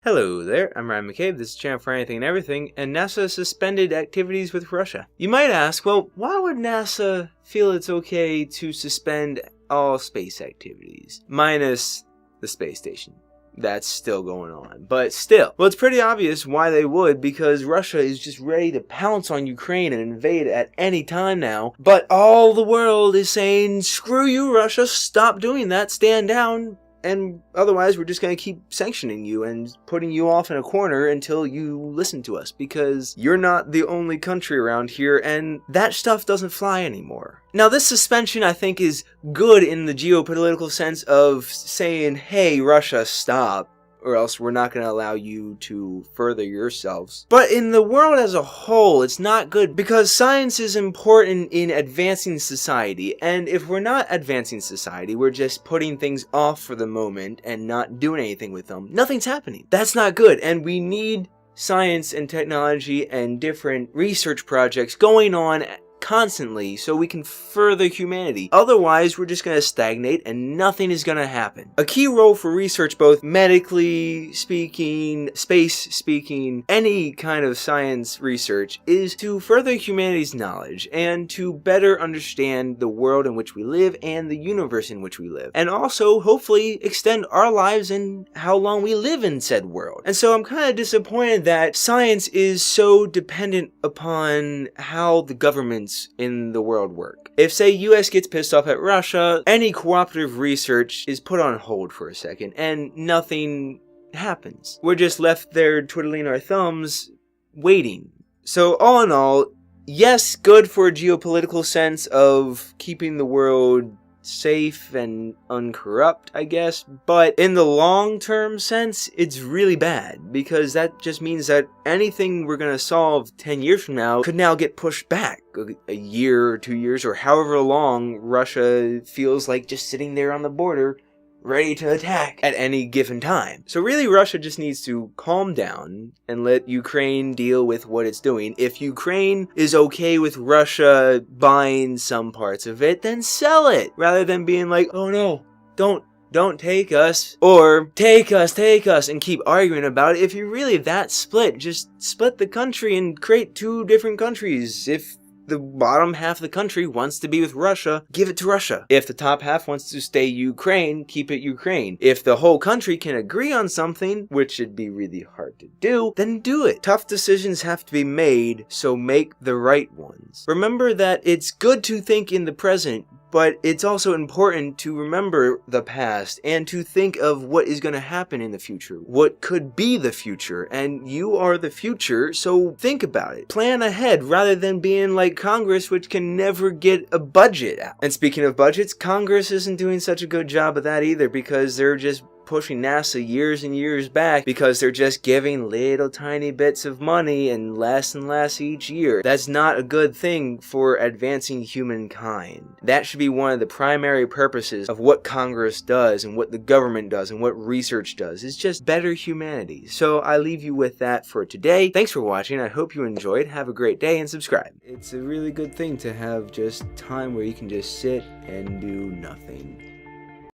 Hello there, I'm McCabe, this is Channel for Anything and Everything, and NASA suspended activities with Russia. You might ask, well, why would NASA feel it's okay to suspend all space activities? Minus the space station. That's still going on, but still. Well, it's pretty obvious why they would, because Russia is just ready to pounce on Ukraine and invade at any time now, but all the world is saying, screw you, Russia, stop doing that, stand down. And otherwise, we're just going to keep sanctioning you and putting you off in a corner until you listen to us, because you're not the only country around here, and that stuff doesn't fly anymore. Now, this suspension, I think, is good in the geopolitical sense of saying, hey, Russia, stop, or else we're not going to allow you to further yourselves. But in the world as a whole, it's not good, because science is important in advancing society, and if we're not advancing society, we're just putting things off for the moment and not doing anything with them, nothing's happening. That's not good, and we need science and technology and different research projects going on constantly so we can further humanity. Otherwise, we're just going to stagnate and nothing is going to happen. A key role for research, both medically speaking, space speaking, any kind of science research, is to further humanity's knowledge and to better understand the world in which we live and the universe in which we live. And also, hopefully, extend our lives and how long we live in said world. And so I'm kind of disappointed that science is so dependent upon how the governments in the world work. If, say, US gets pissed off at Russia, any cooperative research is put on hold for a second, and nothing happens. We're just left there twiddling our thumbs, waiting. So, all in all, yes, good for a geopolitical sense of keeping the world safe and uncorrupt, I guess, but in the long-term sense, it's really bad, because that just means that anything we're gonna solve 10 years from now could now get pushed back a year or 2 years, or however long Russia feels like just sitting there on the border ready to attack at any given time. So really, Russia just needs to calm down and let Ukraine deal with what it's doing. If Ukraine is okay with Russia buying some parts of it, then sell it, rather than being like, oh no, don't take us, or take us, and keep arguing about it. If you're really that split, just split the country and create two different countries. If the bottom half of the country wants to be with Russia, give it to Russia. If the top half wants to stay Ukraine, keep it Ukraine. If the whole country can agree on something, which should be really hard to do, then do it. Tough decisions have to be made, so make the right ones. Remember that it's good to think in the present, but it's also important to remember the past and to think of what is going to happen in the future, what could be the future, and you are the future, so think about it. Plan ahead rather than being like Congress, which can never get a budget out. And speaking of budgets, Congress isn't doing such a good job of that either, because they're just pushing NASA years and years back, because they're just giving little tiny bits of money and less each year. That's not a good thing for advancing humankind. That should be one of the primary purposes of what Congress does and what the government does and what research does. It's just better humanity. So I leave you with that for today. Thanks for watching. I hope you enjoyed. Have a great day and subscribe. It's a really good thing to have just time where you can just sit and do nothing.